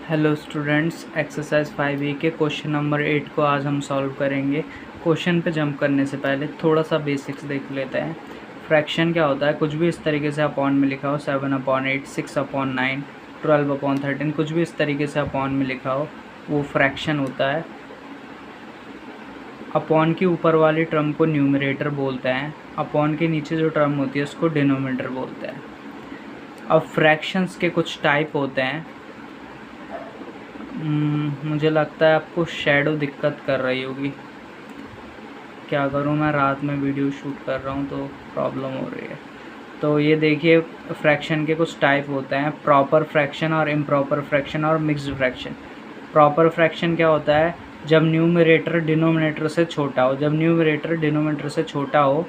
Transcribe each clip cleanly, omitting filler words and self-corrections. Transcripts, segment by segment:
Hello students, exercise 5E के question number 8 को आज हम सॉल्व करेंगे। क्वेश्चन पे जंप करने से पहले थोड़ा सा बेसिक्स देख लेते हैं। फ्रैक्शन क्या होता है? कुछ भी इस तरीके से अपॉन में लिखा हो, 7/8, 6/9, 12/13, कुछ भी इस तरीके से अपॉन में लिखा हो वो फ्रैक्शन होता है। अपॉन के ऊपर वाली टर्म को न्यूमरेटर बोलते हैं, अपॉन के नीचे जो टर्म होती है उसको डिनोमिनेटर बोलते हैं। अब फ्रैक्शंस के कुछ टाइप होते हैं। मुझे लगता है आपको शैडो दिक्कत कर रही होगी। क्या करूं, मैं रात में वीडियो शूट कर रहा हूं तो प्रॉब्लम हो रही है। तो ये देखिए, फ्रैक्शन के कुछ टाइप होते हैं, प्रॉपर फ्रैक्शन और इम्प्रॉपर फ्रैक्शन और मिक्स्ड फ्रैक्शन। प्रॉपर फ्रैक्शन क्या होता है? जब न्यूमरेटर डिनोमिनेटर से छोटा हो, जब न्यूमरेटर डिनोमिनेटर से छोटा हो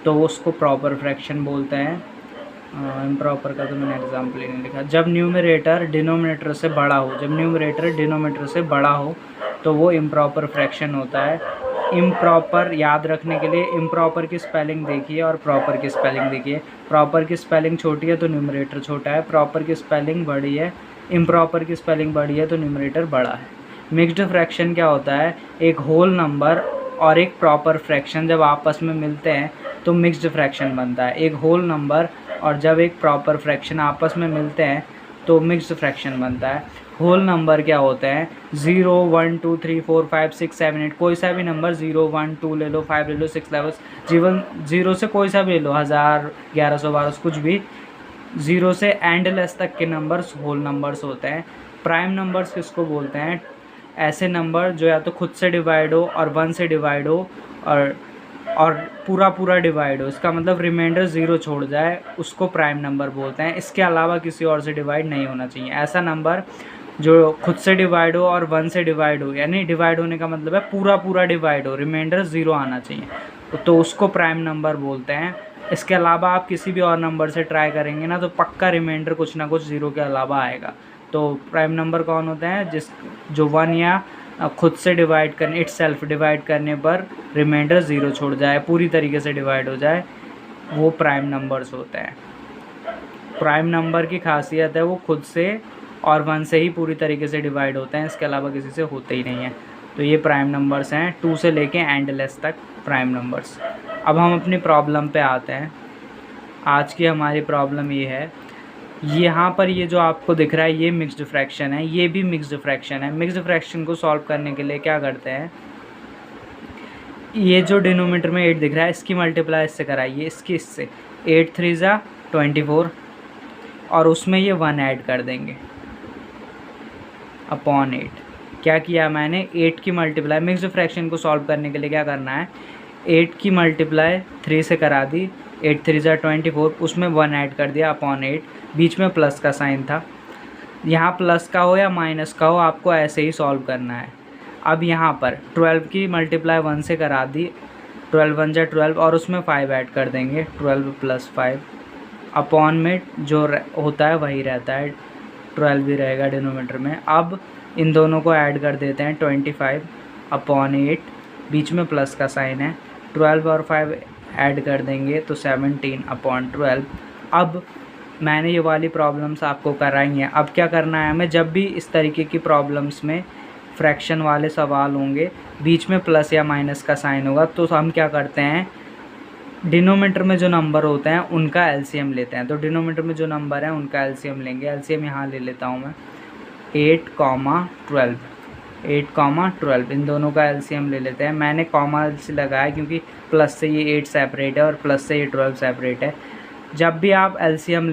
तो उसको प्रॉपर फ्रैक्शन बोलते हैं। इम्प्रॉपर का तो मैंने एग्जाम्पल ही नहीं लिखा। जब न्यूमरेटर डिनोमिनेटर से बड़ा हो, जब न्यूमरेटर डिनोमिनेटर से बड़ा हो तो वो इम्प्रॉपर फ्रैक्शन होता है। इम्प्रॉपर याद रखने के लिए इम्प्रॉपर की स्पेलिंग देखिए और प्रॉपर की स्पेलिंग देखिए। प्रॉपर की स्पेलिंग छोटी है तो न्यूमरेटर छोटा है, प्रॉपर की स्पेलिंग बड़ी है, इम्प्रॉपर की स्पेलिंग बड़ी है तो न्यूमरेटर बड़ा है। मिक्स्ड फ्रैक्शन क्या होता है? एक होल नंबर और एक प्रॉपर फ्रैक्शन जब आपस में मिलते हैं तो मिक्स्ड फ्रैक्शन बनता है। एक होल नंबर और जब एक प्रॉपर फ्रैक्शन आपस में मिलते हैं तो मिक्स्ड फ्रैक्शन बनता है। होल नंबर क्या होते हैं? 0, 1, 2, 3, 4, 5, 6, 7, 8, कोई सा भी नंबर, 0, 1, 2 ले लो, 5 ले लो, 6 ले लो, जीवन 0 से कोई सा भी ले लो, 1000, 1100, 1200, कुछ भी, 0 से एंडलेस तक के नंबर्स होल नंबर्स होते हैं। प्राइम नंबर्स किसको बोलते हैं? ऐसे नंबर जो या तो खुद से डिवाइड हो और 1 से डिवाइड हो और पूरा डिवाइड हो, इसका मतलब रिमाइंडर 0 छोड़ जाए, उसको प्राइम नंबर बोलते हैं। इसके अलावा किसी और से डिवाइड नहीं होना चाहिए। ऐसा नंबर जो खुद से डिवाइड हो और 1 से डिवाइड हो, यानी डिवाइड होने का मतलब है पूरा डिवाइड हो, रिमाइंडर 0 आना चाहिए, तो उसको प्राइम नंबर बोलते हैं। इसके अलावा आप किसी भी और नंबर से ट्राई करेंगे ना तो पक्का रिमाइंडर कुछ ना कुछ 0 के अलावा आएगा। तो प्राइम नंबर कौन होते हैं? जो 1 या खुद से डिवाइड करने, इट सेल्फ डिवाइड करने पर रिमाइंडर 0 छोड़ जाए, पूरी तरीके से डिवाइड हो जाए, वो प्राइम नंबर्स होते हैं। प्राइम नंबर की खासियत है वो खुद से और 1 से ही पूरी तरीके से डिवाइड होते हैं, इसके अलावा किसी से होते ही नहीं है। तो ये प्राइम नंबर्स हैं, 2 से लेके एंडलेस तक प्राइम नंबर्स। अब हम अपनी प्रॉब्लम पे आते हैं। आज की हमारी प्रॉब्लम ये है, यहाँ पर ये जो आपको दिख रहा है ये मिक्स्ड फ्रैक्शन है, ये भी मिक्स्ड फ्रैक्शन है। मिक्स्ड फ्रैक्शन को सॉल्व करने के लिए क्या करते हैं? ये जो डिनोमिनेटर में 8 दिख रहा है इसकी मल्टीप्लाई इससे कराइए, इसकी इससे, 8 3 ज़ा 24 और उसमें ये 1 ऐड कर देंगे अपॉन 8। क्या किया मैंने? 8 की मल्टीप्लाई, मिक्स्ड फ्रैक्शन को सॉल्व करने के लिए क्या करना है? 8 की मल्टीप्लाई 3 से करा दी, 8 3 ज़ा 24, उसमें 1 ऐड कर दिया अपॉन 8, बीच में प्लस का साइन था। यहाँ प्लस का हो या माइनस का हो, आपको ऐसे ही सॉल्व करना है। अब यहाँ पर 12 की मल्टीप्लाई 1 से करा दी, 12 1 ज़ा 12 और उसमें 5 ऐड कर देंगे, 12 + 5 अपॉन में जो होता है वही रहता है, 12 भी रहेगा डिनोमिनेटर में। अब इन दोनों को ऐड कर देते हैं, 25 अपॉन 8, बीच में प्लस का साइन है, 12 और 5 ऐड कर देंगे तो 17 अपॉन 12। अब मैंने ये वाली प्रॉब्लम्स आपको कराई हैं। अब क्या करना है हमें? जब भी इस तरीके की प्रॉब्लम्स में फ्रैक्शन वाले सवाल होंगे, बीच में प्लस या माइनस का साइन होगा, तो हम क्या करते हैं? डिनोमिनेटर में जो नंबर होते हैं उनका एलसीएम लेते हैं। तो डिनोमिनेटर में जो नंबर है उनका एलसीएम लेंगे। एलसीएम यहाँ ले लेता हूँ मैं, 8, 12, 8, 12, इन दोनों का एलसीएम ले लेते हैं। मैंने कॉमा से लगाया क्योंकि प्लस से ये 8 सेपरेट है और प्लस से ये 12 सेपरेट है। जब भी आप एलसीएम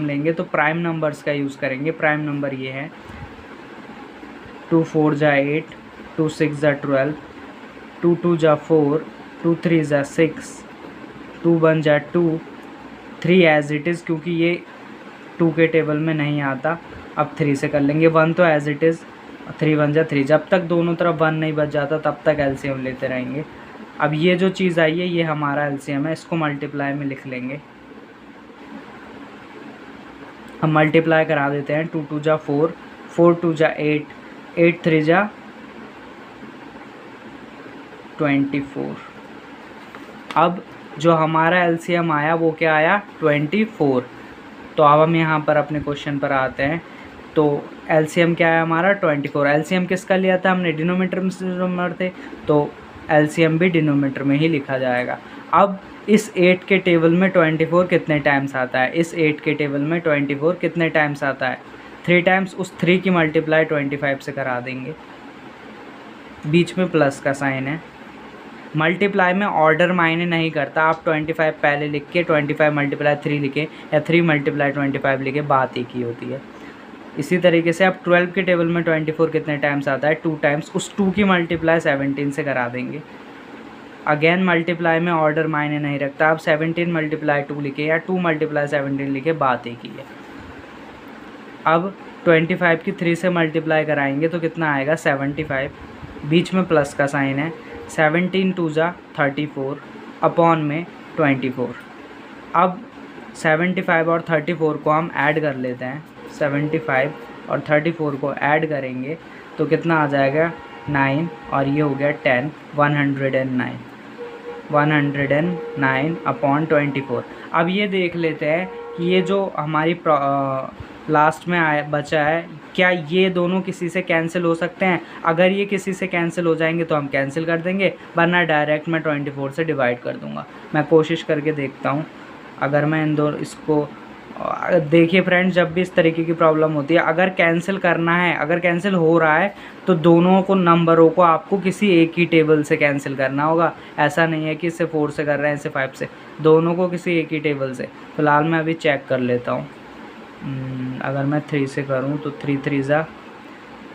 लेंगे तो प्राइम नंबर्स का यूज़ करेंगे। प्राइम नंबर ये है, 2 4 ज़ा 8, 2 6 ज़ा 12, 2 2 ज़ा 4, 2 3 ज़ा 6, 2 1 ज़ा 2, 3 एज इट इज़, क्योंकि ये 2 के टेबल में नहीं आता। अब 3 से कर लेंगे, 1 तो एज इट इज़, 3 1 ज़ा 3, जब तक दोनों तरफ 1 नहीं बच जाता तब तक एलसीएम लेते रहेंगे। अब ये जो चीज़ आई है ये हमारा एलसीएम है, इसको मल्टीप्लाई में लिख लेंगे। हम मल्टीप्लाई करा देते हैं, 2 2 ज़ा 4, 4 2 ज़ा 8, 8 3 ज़ा 24। अब जो हमारा एलसीएम आया वो क्या आया? 24। तो अब हम यहाँ पर अपने क्वेश्चन पर आते हैं। तो एलसीएम क्या है हमारा 24। एलसीएम किसका लिया था हमने, डिनोमीटर में से नंबर थे, तो एलसीएम भी डिनोमीटर में ही लिखा जाएगा। अब इस 8 के टेबल में 24 कितने टाइम्स आता है, इस 8 के टेबल में 24 कितने टाइम्स आता है, 3 टाइम्स। उस 3 की मल्टीप्लाई 25 से करा देंगे, बीच में प्लस का साइन है। मल्टीप्लाई में ऑर्डर मायने नहीं करता, आप 25 पहले लिख के 25 मल्टीप्लाई 3 लिखें या 3 मल्टीप्लाई 25 लिखें, बात एक ही होती है। इसी तरीके से अब 12 के टेबल में 24 कितने टाइम्स आता है, 2 टाइम्स। उस 2 की मल्टीप्लाई 17 से करा देंगे। अगेन मल्टीप्लाई में ऑर्डर मायने नहीं रखता, आप 17 मल्टीप्लाई 2 लिखे या 2 मल्टीप्लाई 17 लिखे, बात एक ही है। अब 25 की 3 से मल्टीप्लाई कराएंगे तो कितना आएगा 75, बीच में प्लस का साइन है। 17 2 जा 34 अपॉन में 24। अब 75 और 34 को हम ऐड कर लेते हैं, 75 और 34 को ऐड करेंगे तो कितना आ जाएगा 9 और ये हो गया 10, 109 अपॉन 24। अब ये देख लेते हैं कि ये जो हमारी लास्ट में बचा है, क्या ये दोनों किसी से कैंसिल हो सकते हैं। अगर ये किसी से कैंसिल हो जाएंगे तो हम कैंसिल कर देंगे, वरना डायरेक्ट मैं 24 से डिवाइड कर दूंगा। मैं कोशिश करके देखता हूँ। अगर मैं इन दो इसको देखिए फ्रेंड्स, जब भी इस तरीके की प्रॉब्लम होती है, अगर कैंसिल करना है, अगर कैंसिल हो रहा है तो दोनों को नंबरों को आपको किसी एक ही टेबल से कैंसिल करना होगा। ऐसा नहीं है कि इससे 4 से कर रहे हैं, इससे 5 से, दोनों को किसी एक ही टेबल से। फ़िलहाल मैं अभी चेक कर लेता हूँ। अगर मैं 3 से करूँ तो 3 3 जा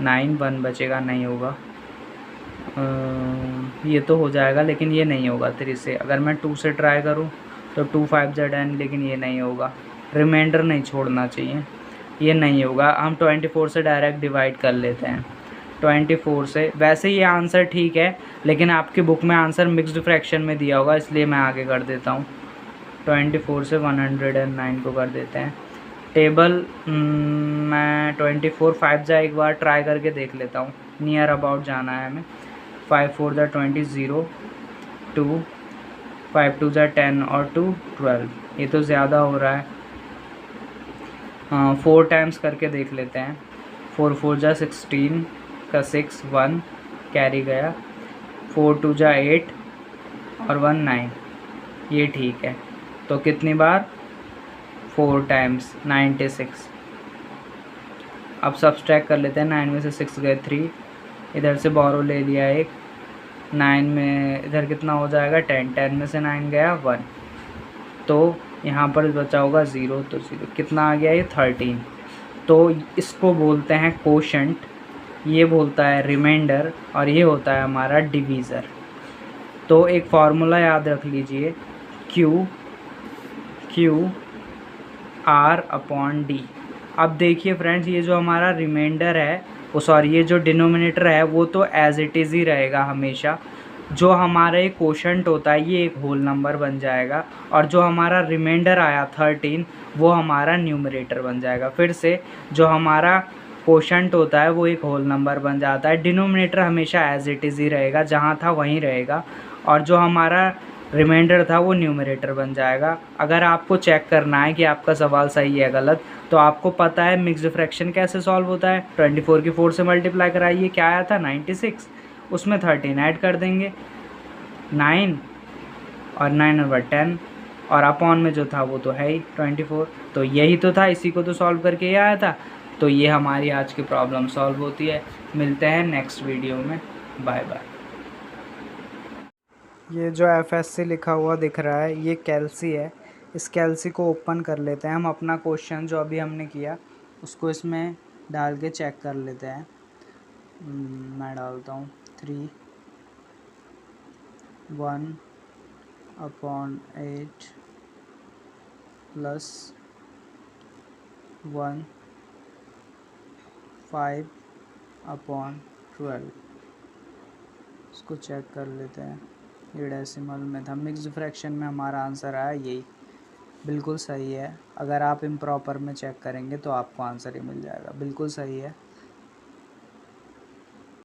9, 1 बचेगा, नहीं होगा। ये तो हो जाएगा लेकिन ये नहीं होगा 3 से। अगर मैं 2 से ट्राई करूँ तो 2 5 जा 10, लेकिन ये नहीं होगा। रिमाइंडर नहीं छोड़ना चाहिए, ये नहीं होगा। हम 24 से डायरेक्ट डिवाइड कर लेते हैं, 24 से। वैसे ये आंसर ठीक है, लेकिन आपकी बुक में आंसर मिक्स्ड फ्रैक्शन में दिया होगा, इसलिए मैं आगे कर देता हूँ। 24 से 109 को कर देते हैं। टेबल मैं 24 5 जा एक बार ट्राई करके देख लेता हूँ, नियर अबाउट जाना है हमें। 5 4 जा 20, 0 2, 5 2 जा 10 और 2 12। ये तो ज़्यादा हो रहा है। 4 टाइम्स करके देख लेते हैं। 4 4 जा 16 का 6 1 कैरी गया। 4 2 जा 8 और 1 9, ये ठीक है। तो कितनी बार 4 टाइम्स 96। अब सब्सट्रैक्ट कर लेते हैं, 9 में से 6 गए 3, इधर से बोरो ले लिया एक, 9 में इधर कितना हो जाएगा 10, 10 में से 9 गया 1, तो यहाँ पर बचा होगा 0, तो 0 कितना आ गया ये 13। तो इसको बोलते हैं कोशेंट, ये बोलता है रिमाइंडर, और ये होता है हमारा डिवीज़र। तो एक फार्मूला याद रख लीजिए, Q R अपॉन D। अब देखिए फ्रेंड्स, ये जो हमारा रिमाइंडर है ये जो डिनोमिनेटर है वो तो एज इट इज़ ही रहेगा हमेशा। जो हमारा एक कोशेंट होता है ये एक होल नंबर बन जाएगा, और जो हमारा रिमाइंडर आया 13 वो हमारा न्यूमरेटर बन जाएगा। फिर से, जो हमारा कोशेंट होता है वो एक होल नंबर बन जाता है, डिनोमिनेटर हमेशा एज इट इज़ ही रहेगा, जहाँ था वहीं रहेगा, और जो हमारा रिमाइंडर था वो न्यूमरेटर बन जाएगा। अगर आपको चेक करना है कि आपका सवाल सही है गलत, तो आपको पता है मिक्स्ड फ्रैक्शन कैसे सॉल्व होता है। 24 की 4 से मल्टीप्लाई कराइए, क्या आया था 96, उसमें 13 ऐड कर देंगे, 9 और 9 और 10, और अपॉन में जो था वो तो है ही 24। तो यही तो था, इसी को तो सॉल्व करके ये आया था। तो ये हमारी आज की प्रॉब्लम सॉल्व होती है। मिलते हैं नेक्स्ट वीडियो में, बाय बाय। ये जो FSC लिखा हुआ दिख रहा है ये कैल्सी है। इस कैल्सी को ओपन कर लेते हैं, हम अपना क्वेश्चन जो अभी हमने किया उसको इसमें डाल के चेक कर लेते हैं। मैं डालता हूँ 3 1 अपॉन 8 प्लस 1 5 अपॉन 12। इसको चेक कर लेते हैं, ये डेसिमल में था, मिक्स्ड फ्रैक्शन में हमारा आंसर आया, यही बिल्कुल सही है। अगर आप इम्प्रॉपर में चेक करेंगे तो आपको आंसर ही मिल जाएगा, बिल्कुल सही है।